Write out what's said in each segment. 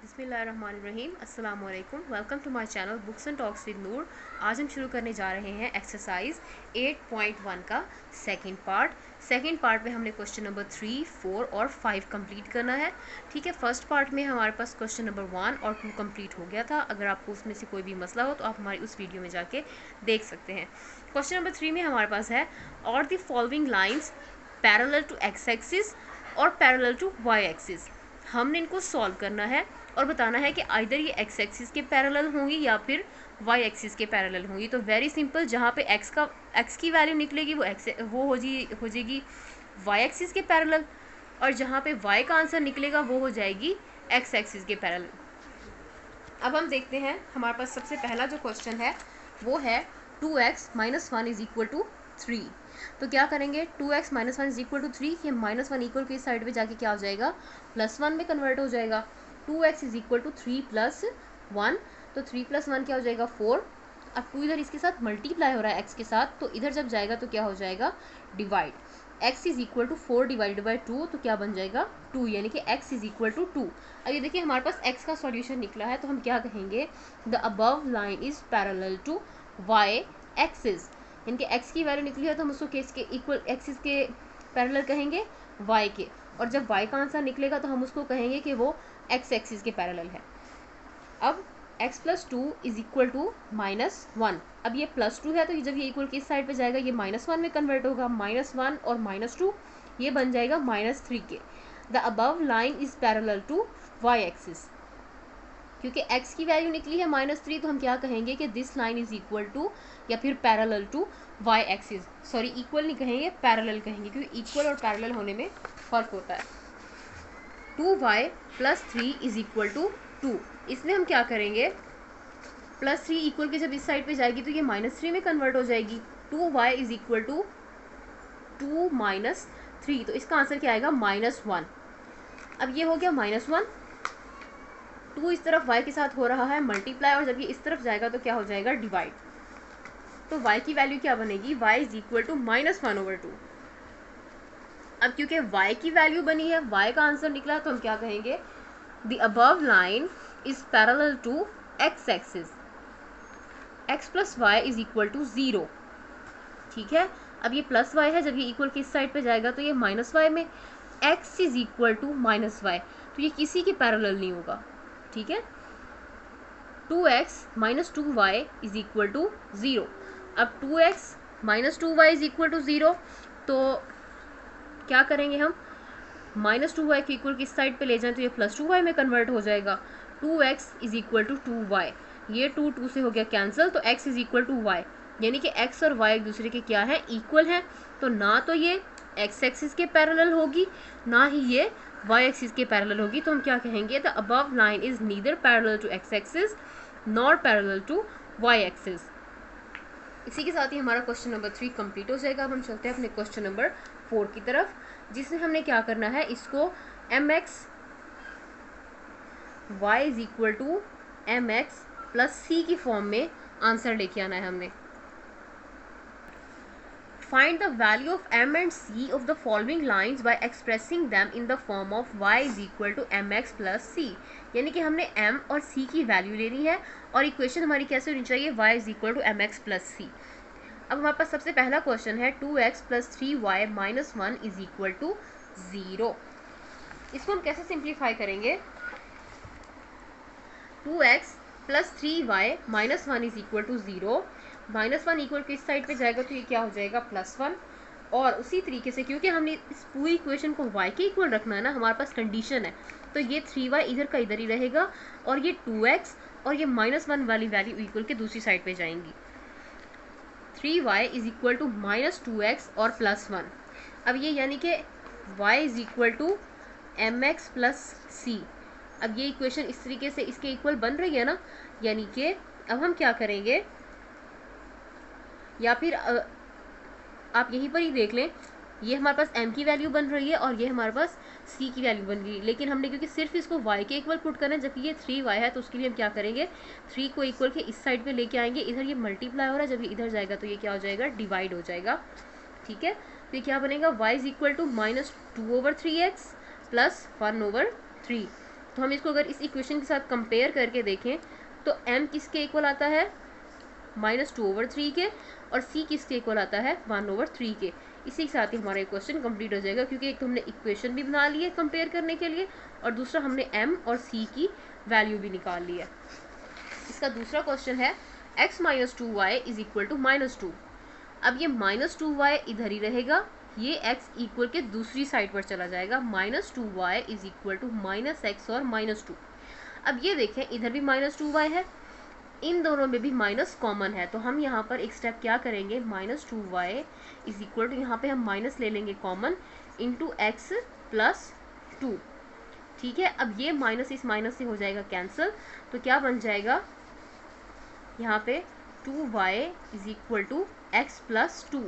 बिस्मिल्लाहिर्रहमानिर्रहीम अस्सलाम वालेकुम। Welcome to my channel books and talks with Noor. आज हम शुरू करने जा रहे हैं एक्सरसाइज 8.1 का सेकंड पार्ट में हमने क्वेश्चन नंबर 3, 4 और 5 कंप्लीट करना है। ठीक है, फर्स्ट पार्ट में हमारे पास क्वेश्चन नंबर 1 और 2 कंप्लीट हो गया था। अगर आपको उसमें से कोई भी मसला हो तो आप हमारी उस वीडियो में जाके देख सकते हैं। क्वेश्चन नंबर 3 में हमारे पास है और the following lines parallel to X axis और पैरेलल टू वाई एक्सिस। हमने इनको सॉल्व करना है और बताना है कि आइदर ये एक्स एक्सिस के पैरेलल होंगी या फिर वाई एक्सिस के पैरेलल होंगी। तो वेरी सिंपल, जहाँ पे एक्स की वैल्यू निकलेगी वो हो जाएगी वाई एक्सिस के पैरेलल, और जहाँ पे वाई का आंसर निकलेगा वो हो जाएगी एक्स एक्सिस के पैरेलल। अब हम देखते हैं, हमारे पास सबसे पहला जो क्वेश्चन है वो है 2x - 1 = 3। तो क्या करेंगे, 2x - 1 = 3, ये -1 इक्वल की साइड पे जाके क्या हो जाएगा, +1 में कन्वर्ट हो जाएगा। 2x = 3 + 1, तो 3 + 1 क्या हो जाएगा 4। अब 2 इधर इसके साथ मल्टीप्लाई हो रहा है x के साथ, तो इधर जब जाएगा तो क्या हो जाएगा डिवाइड। x = 4 / 2, तो क्या बन जाएगा 2, यानी कि x = 2। अब ये देखिए हमारे पास x का सॉल्यूशन निकला है, तो हम क्या कहेंगे, the above line is parallel to y axis. इनके x की वैल्यू निकली है तो हम उसको के इक्वल एक्सिस के पैरेलल कहेंगे y के, और जब y का आंसर निकलेगा तो हम उसको कहेंगे कि वो x एक्सिस के पैरेलल है। अब x + 2 = -1। अब ये +2 है, तो जब ये इक्वल किस साइड पे जाएगा, ये -1 में कन्वर्ट होगा। -1 और -2 ये बन जाएगा -3 के। The above line is parallel to y axis. क्योंकि x की वैल्यू निकली है -3, तो हम क्या कहेंगे कि this line is equal to या फिर parallel to y axis. Sorry, equal नहीं कहेंगे, पैरेलल कहेंगे, क्योंकि इक्वल और पैरेलल होने में फ़र्क होता है। 2y + 3 = 2। इसमें हम क्या करेंगे, +3 इक्वल के जब इस साइड पे जाएगी तो ये -3 में कन्वर्ट हो जाएगी। 2y = 2 - 3, तो इसका आंसर क्या आएगा -1। अब ये हो गया -1, 2 इस तरफ y के साथ हो रहा है मल्टीप्लाई, और जब ये इस तरफ जाएगा तो क्या हो जाएगा डिवाइड। तो y की वैल्यू क्या बनेगी, y = -1/2। अब क्योंकि y की वैल्यू बनी है, y का आंसर निकला, तो हम क्या कहेंगे, the above line is parallel to x axis. x + y = 0। ठीक है, अब ये +y है, जब ये इक्वल किस साइड पे जाएगा तो ये -y में। x = -y, तो ये किसी के पैरेलल नहीं होगा। ठीक है, 2x - 2y = 0। अब 2x - 2y = 0, तो क्या करेंगे हम, -2y को इक्वल किस साइड पे ले जाएं तो ये +2y में कन्वर्ट हो जाएगा। 2x = 2y, ये 2 से हो गया कैंसिल, तो x = y, यानी कि x और y एक दूसरे के क्या है, इक्वल हैं। तो ना तो ये x एक्सिस के पैरेलल होगी, ना ही ये y एक्सिस के पैरेलल होगी। तो हम क्या कहेंगे, the above line is neither parallel to x axis nor parallel to y axis. इसी के साथ ही हमारा क्वेश्चन नंबर 3 कंप्लीट हो जाएगा। अब हम चलते हैं अपने क्वेश्चन नंबर 4 की तरफ, जिसमें हमने क्या करना है, इसको mx y = mx + c की फॉर्म में आंसर लेके आना है हमने। Find the value of m and c of the following lines by expressing them in the form of y = mx + c। यानी कि हमने m और c की वैल्यू लेनी है, और इक्वेशन हमारी कैसे होनी चाहिए, y = mx + c। अब हमारे पास सबसे पहला क्वेश्चन है 2x + 3y - 1 = 0। इसको हम कैसे सिंप्लीफाई करेंगे, 2x + 3y - 1 = 0। -1 इक्वल किस साइड पे जाएगा तो ये क्या हो जाएगा +1, और उसी तरीके से क्योंकि हमने इस पूरी इक्वेशन को y के इक्वल रखना है ना, हमारे पास कंडीशन है, तो ये 3y इधर का इधर ही रहेगा, और ये 2x और ये -1 वाली वैल्यू इक्वल के दूसरी साइड पे जाएंगी। 3y = -2x और +1। अब ये यानी कि y = mx + c। अब ये इक्वेशन इस तरीके से इसके इक्वल बन रही है ना, यानी कि अब हम क्या करेंगे, या फिर आप यहीं पर ही देख लें, ये हमारे पास m की वैल्यू बन रही है और ये हमारे पास c की वैल्यू बन गई, लेकिन हमने क्योंकि सिर्फ इसको y के इक्वल पुट करना है, जबकि ये 3y है, तो उसके लिए हम क्या करेंगे, 3 को इक्वल के इस साइड पे लेके आएंगे। इधर ये मल्टीप्लाई हो रहा है, जब ये इधर जाएगा तो ये क्या हो जाएगा, डिवाइड हो जाएगा। ठीक है, तो ये क्या बनेगा, y = -2/3x + 1/3। तो हम इसको अगर इस इक्वेशन के साथ कंपेयर करके देखें तो m किसके इक्वल आता है -2/3 के, और c किसके इक्वल आता है 1/3 के। इसी के साथ ही हमारा क्वेश्चन कंप्लीट हो जाएगा, क्योंकि एक तो हमने इक्वेशन भी बना ली है कंपेयर करने के लिए, और दूसरा हमने m और c की वैल्यू भी निकाल ली है। इसका दूसरा क्वेश्चन है x - 2y is equal to -2। अब ये -2y इधर ही रहेगा, ये x इक्वल के दूसरी साइड पर चला जाएगा, -2y is equal to -x और -2। अब ये देखें इधर भी -2y है, इन दोनों में भी माइनस कॉमन है, तो हम यहाँ पर एक स्टेप क्या करेंगे, -2y इज इक्वल टू, यहाँ पे हम माइनस ले लेंगे कॉमन, इंटू x प्लस 2। ठीक है, अब ये माइनस इस माइनस से हो जाएगा कैंसिल, तो क्या बन जाएगा यहाँ पे 2y is equal to x plus 2।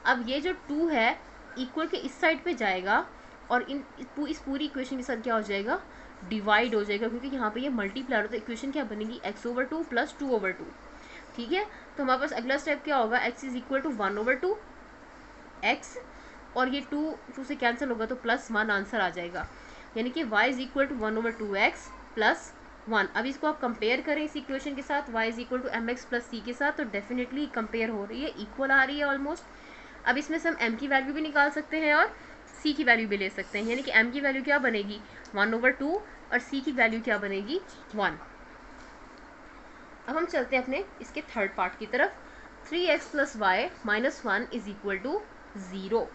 अब ये जो 2 है इक्वल के इस साइड पे जाएगा, और इस पूरी इक्वेशन के साथ क्या हो जाएगा, डिवाइड हो जाएगा, क्योंकि यहाँ पे ये मल्टीप्लाई होता है। इक्वेशन क्या बनेगी, x/2 प्लस 2/2। ठीक है, तो हमारे पास अगला स्टेप क्या होगा, x is equal to 1/2 x, और ये 2 से कैंसिल होगा तो +1 आंसर आ जाएगा, यानी कि y is equal to 1/2x plus 1। अब इसको आप कंपेयर करें इस इक्वेशन के साथ, y is equal to mx plus c के साथ, तो डेफिनेटली कंपेयर हो रही है, इक्वल आ रही है ऑलमोस्ट। अब इसमें से हम m की वैल्यू भी निकाल सकते हैं और c की वैल्यू भी ले सकते हैं, यानी कि m की वैल्यू क्या बनेगी 1/2 और c की वैल्यू क्या बनेगी 1। अब हम चलते हैं अपने इसके थर्ड पार्ट की तरफ। 3x plus Y minus 1 is equal to 0।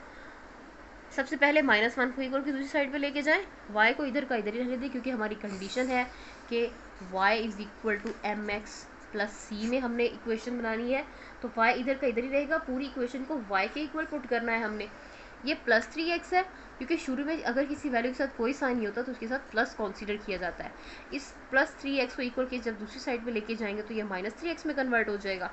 सबसे पहले -1 को इक्वल की दूसरी साइड पे लेके जाएं, y को इधर का इधर ही रहने दें, क्योंकि हमारी कंडीशन है कि y is equal to mx plus c में हमने इक्वेशन बनानी है, तो y इधर का इधर ही रहेगा। पूरी इक्वेशन को y के इक्वल पुट करना है हमने। ये +3x है, क्योंकि शुरू में अगर किसी वैल्यू के साथ कोई साइन नहीं होता तो उसके साथ प्लस कंसीडर किया जाता है। इस +3x को इक्वल के जब दूसरी साइड पे लेके जाएंगे तो ये -3x में कन्वर्ट हो जाएगा।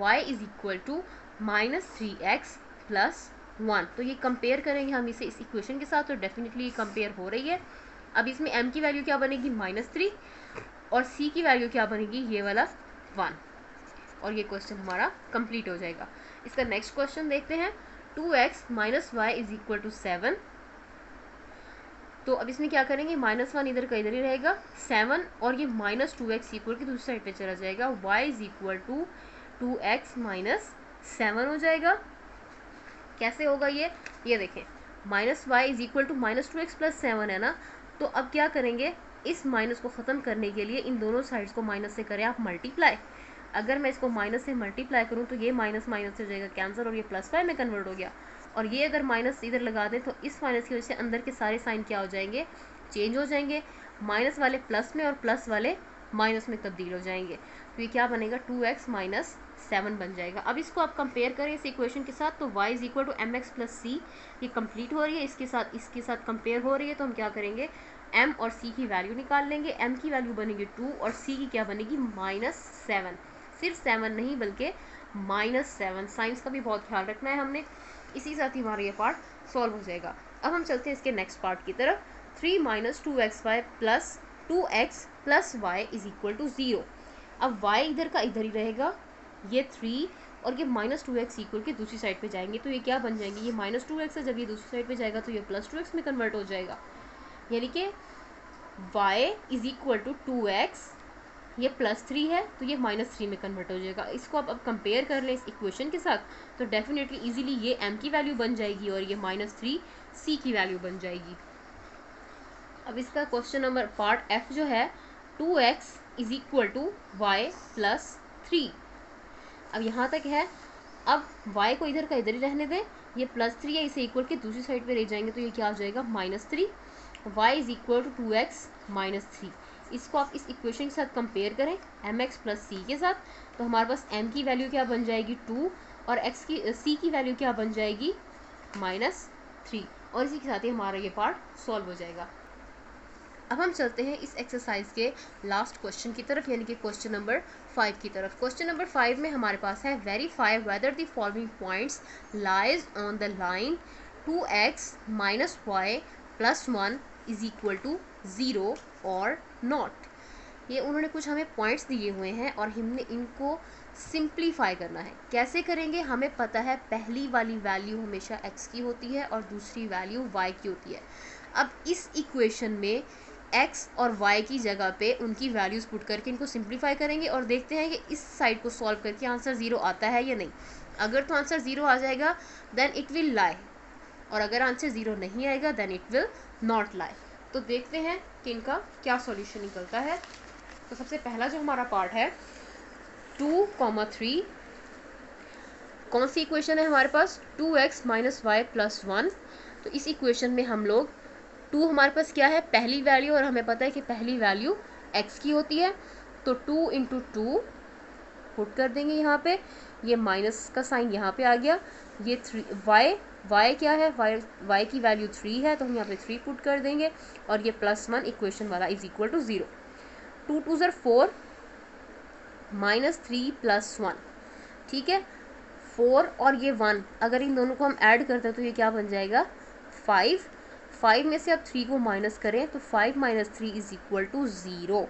y is equal to -3x plus 1। तो ये कंपेयर करेंगे हम इसे इस इक्वेशन के साथ, तो डेफिनेटली ये कंपेयर हो रही है। अब इसमें m की वैल्यू क्या बनेगी -3, और c की वैल्यू क्या बनेगी ये वाला 1, और ये क्वेश्चन हमारा कंप्लीट हो जाएगा। इसका नेक्स्ट क्वेश्चन देखते हैं। 2x minus Y is equal to 7। तो अब इसमें क्या करेंगे, -1 इधर का इधर ही रहेगा, 7, और ये -2x इक्वल की दूसरी साइड पे चला जाएगा, y is equal to 2x minus 7 हो जाएगा। कैसे होगा ये देखें, -y is equal to -2x plus 7 है ना, तो अब क्या करेंगे, इस माइनस को ख़त्म करने के लिए इन दोनों साइड्स को माइनस से करें आप मल्टीप्लाई। अगर मैं इसको माइनस से मल्टीप्लाई करूँ तो ये माइनस माइनस से हो जाएगा कैंसर, और ये +5 में कन्वर्ट हो गया। और ये अगर माइनस इधर लगा दें तो इस माइनस की वजह से अंदर के सारे साइन क्या हो जाएंगे, चेंज हो जाएंगे, माइनस वाले प्लस में और प्लस वाले माइनस में तब्दील हो जाएंगे। तो ये क्या बनेगा, 2x माइनस 7 बन जाएगा। अब इसको आप कंपेयर करें इस इक्वेशन के साथ, तो y is equal to mx plus c, ये कंप्लीट हो रही है, इसके साथ कंपेयर हो रही है, तो हम क्या करेंगे, m और c की वैल्यू निकाल लेंगे। m की वैल्यू बनेगी 2 और c की क्या बनेगी -7। सिर्फ 7 नहीं बल्कि -7। साइंस का भी बहुत ख्याल रखना है हमने। इसी के साथ ही हमारा ये पार्ट सॉल्व हो जाएगा। अब हम चलते हैं इसके नेक्स्ट पार्ट की तरफ। 3 - 2xy plus 2x plus y is equal to 0। अब y इधर का इधर ही रहेगा, ये 3 और ये -2x इक्वल के दूसरी साइड पे जाएंगे, तो ये क्या बन जाएंगे, ये -2x है, जब ये दूसरी साइड पे जाएगा तो ये +2x में कन्वर्ट हो जाएगा, यानी कि y is equal to 2x, ये +3 है तो ये -3 में कन्वर्ट हो जाएगा। इसको आप अब कंपेयर कर लें इस इक्वेशन के साथ, तो डेफिनेटली इजीली ये m की वैल्यू बन जाएगी और ये -3 c की वैल्यू बन जाएगी। अब इसका क्वेश्चन नंबर पार्ट f जो है, 2x is equal to y plus 3। अब यहाँ तक है। अब y को इधर का इधर ही रहने दें, ये +3 है, इसे इक्वल के दूसरी साइड पे ले जाएंगे तो ये क्या हो जाएगा -3। y is equal to 2x minus 3। इसको आप इस इक्वेशन के साथ कंपेयर करें mx प्लस c के साथ, तो हमारे पास m की वैल्यू क्या बन जाएगी 2 और c की वैल्यू क्या बन जाएगी -3, और इसी के साथ ही हमारा ये पार्ट सॉल्व हो जाएगा। अब हम चलते हैं इस एक्सरसाइज के लास्ट क्वेश्चन की तरफ, यानी कि क्वेश्चन नंबर 5 की तरफ। क्वेश्चन नंबर 5 में हमारे पास है, verify whether the following points lies on the line 2x minus y plus 1 is equal to 0 और नॉट। ये उन्होंने कुछ हमें पॉइंट्स दिए हुए हैं और हमने इनको सिंप्लीफाई करना है। कैसे करेंगे, हमें पता है पहली वाली वैल्यू हमेशा x की होती है और दूसरी वैल्यू y की होती है। अब इस इक्वेशन में एक्स और वाई की जगह पे उनकी वैल्यूज़ पुट करके इनको सिंप्लीफाई करेंगे और देखते हैं कि इस साइड को सॉल्व करके आंसर ज़ीरो आता है या नहीं। अगर तो आंसर ज़ीरो आ जाएगा देन इट विल लाई, और अगर आंसर ज़ीरो नहीं आएगा then it will not lie. तो देखते हैं कि इनका क्या सॉल्यूशन निकलता है। तो सबसे पहला जो हमारा पार्ट है 2,3, कौन सी इक्वेशन है हमारे पास 2x माइनस वाई प्लस 1। तो इस इक्वेशन में हम लोग 2 हमारे पास क्या है पहली वैल्यू, और हमें पता है कि पहली वैल्यू x की होती है। तो 2 इंटू 2 पुट कर देंगे यहाँ पे, ये माइनस का साइन यहाँ पे आ गया। ये 3 y क्या है y की वैल्यू 3 है, तो हम यहाँ पे 3 पुट कर देंगे, और ये प्लस 1 इक्वेशन वाला इज इक्वल टू 0। 2 2 ज़र 4 माइनस 3 प्लस 1, ठीक है। 4 और ये 1 अगर इन दोनों को हम ऐड करते हैं तो ये क्या बन जाएगा 5। 5 में से अब 3 को माइनस करें तो 5 minus 3 is equal to 0।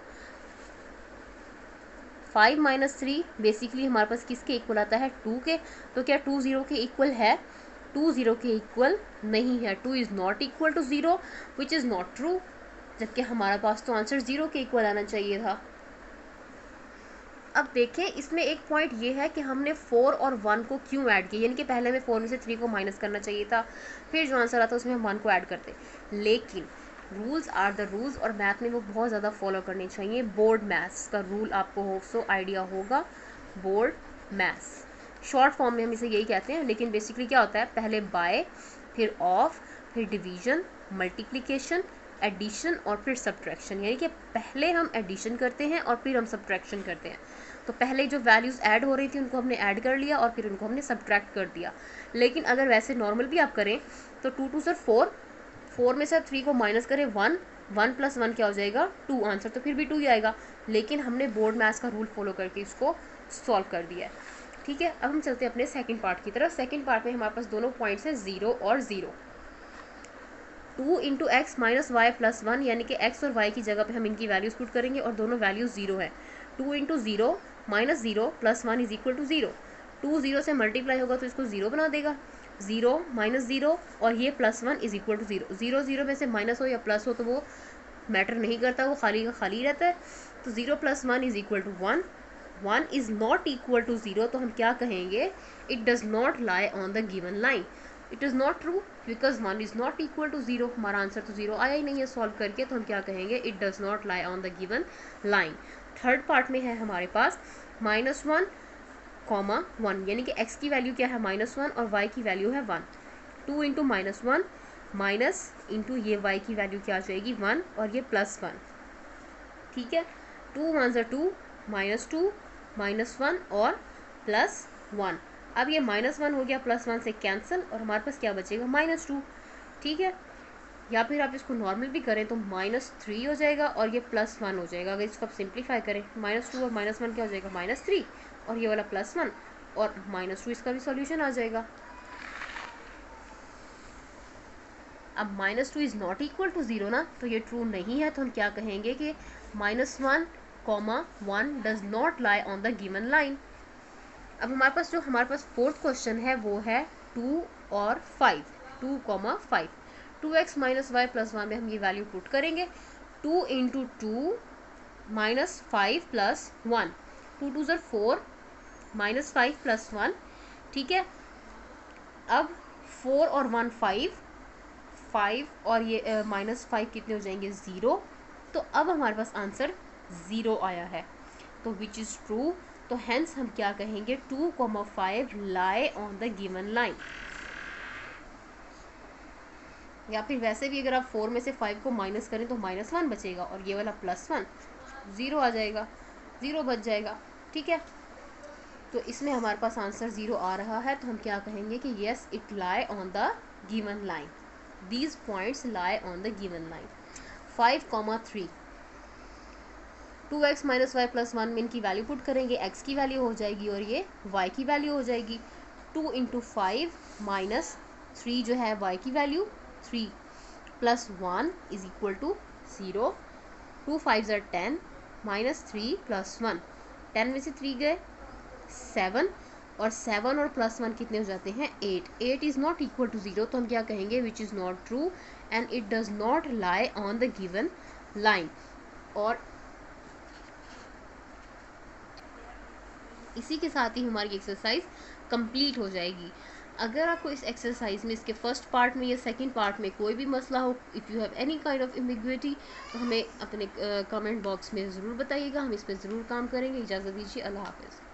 5 minus 3 basically हमारे पास किसके इक्वल आता है 2 के। तो क्या 2 0 के इक्वल है 2 0 के इक्वल नहीं है। 2 is not equal to 0 which is not true, जबकि हमारे पास तो आंसर 0 के इक्वल आना चाहिए था। अब देखें इसमें एक पॉइंट ये है कि हमने 4 और 1 को क्यों ऐड किया, यानी कि पहले हमें 4 में से 3 को माइनस करना चाहिए था, फिर जो आंसर आता उसमें हम 1 को ऐड करते। लेकिन रूल्स आर द रूल्स, और मैथ में वो बहुत ज़्यादा फॉलो करने चाहिए। बोर्ड मैथ्स का रूल आपको होप सो आइडिया होगा। बोर्ड मैथ्स शॉर्ट फॉर्म में हम इसे यही कहते हैं, लेकिन बेसिकली क्या होता है पहले बाय, फिर ऑफ, फिर डिवीजन, मल्टीप्लिकेशन, एडिशन और फिर सब्ट्रैक्शन, यानी कि पहले हम एडिशन करते हैं और फिर हम सब्ट्रैक्शन करते हैं। तो पहले जो वैल्यूज़ ऐड हो रही थी उनको हमने ऐड कर लिया और फिर उनको हमने सब्ट्रैक्ट कर दिया। लेकिन अगर वैसे नॉर्मल भी आप करें तो 2 2 ज़र 4, 4 में से 3 को माइनस करें 1, 1 प्लस 1 क्या हो जाएगा 2, आंसर तो फिर भी 2 ही आएगा। लेकिन हमने बोर्ड मैथ्स का रूल फॉलो करके इसको सॉल्व कर दिया है, ठीक है। अब हम चलते हैं अपने सेकंड पार्ट की तरफ। सेकंड पार्ट में हमारे पास दोनों पॉइंट्स हैं 0 और 0। 2 into x minus y plus 1, यानी कि x और y की जगह पे हम इनकी वैल्यूज पुट करेंगे और दोनों वैल्यूज 0 है। 2 into 0 minus 0 plus 1 is equal to 0। 2 0 से मल्टीप्लाई होगा तो इसको 0 बना देगा। 0 माइनस 0 और ये प्लस 1 इज इक्वल टू 0। 0 0 में से माइनस हो या प्लस हो तो वो मैटर नहीं करता, वो खाली का खाली रहता है। तो 0 plus 1 is equal to 1। 1 is not equal to 0, तो हम क्या कहेंगे it does not lie on the given line. It is not true because 1 is not equal to 0। हमारा आंसर तो 0 आया ही नहीं है सॉल्व करके, तो हम क्या कहेंगे it does not lie on the given line. Third part में है हमारे पास -1, 1, यानी कि x की वैल्यू क्या है -1 और y की वैल्यू है 1। 2 इंटू -1 माइनस इंटू ये y की वैल्यू क्या आ जाएगी 1 और ये प्लस 1, ठीक है। 2 1 ज़र 2, -2 -1 और प्लस 1। अब ये -1 हो गया प्लस 1 से कैंसिल और हमारे पास क्या बचेगा -2, ठीक है। या फिर आप इसको नॉर्मल भी करें तो -3 हो जाएगा और ये +1 हो जाएगा। अगर इसको आप सिंप्लीफाई करें -2 और -1 क्या हो जाएगा -3 और ये वाला +1 और -2 इसका भी सॉल्यूशन आ जाएगा। अब -2 इज़ नॉट इक्वल टू 0 ना, तो ये ट्रू नहीं है, तो हम क्या कहेंगे कि -1, 1 does not lie on the given line. अब हमारे पास फोर्थ क्वेश्चन है वो है 2 और 5, 2, 5। 2x माइनस वाई प्लस 1 में हम ये वैल्यू पुट करेंगे। 2 इंटू 2 माइनस 5 प्लस 1, 2 2 ज़र 4 -5 प्लस 1, ठीक है। अब 4 और 1 5 और ये -5 कितने हो जाएंगे 0। तो अब हमारे पास आंसर 0 आया है, तो विच इज़ ट्रू। तो हेंस हम क्या कहेंगे 2, 5 लाई ऑन द गिवन लाइन। या फिर वैसे भी अगर आप 4 में से 5 को माइनस करें तो -1 बचेगा और ये वाला +1 0 आ जाएगा, 0 बच जाएगा, ठीक है। तो इसमें हमारे पास आंसर 0 आ रहा है, तो हम क्या कहेंगे कि yes it lie on the given line, these points lie on the given line. 5, 3, 2x minus y plus 1 में इनकी वैल्यू पुट करेंगे, x की वैल्यू हो जाएगी और ये y की वैल्यू हो जाएगी। 2 इंटू 5 माइनस 3 जो है y की value 3 plus 1 is equal to 0। 2 5 ज़र 10 -3 प्लस 1, 10 में से 3 गए 7 और 7 और प्लस 1 कितने हो जाते हैं 8। 8 इज़ नॉट इक्वल टू 0, तो हम क्या कहेंगे विच is not true and it does not lie on the given line. और इसी के साथ ही हमारी एक्सरसाइज कंप्लीट हो जाएगी। अगर आपको इस एक्सरसाइज में इसके फर्स्ट पार्ट में या सेकंड पार्ट में कोई भी मसला हो, if you have any kind of ambiguity, तो हमें अपने कमेंट बॉक्स में ज़रूर बताइएगा, हम इस पर ज़रूर काम करेंगे। इजाज़त दीजिए, अल्लाह हाफ़िज़।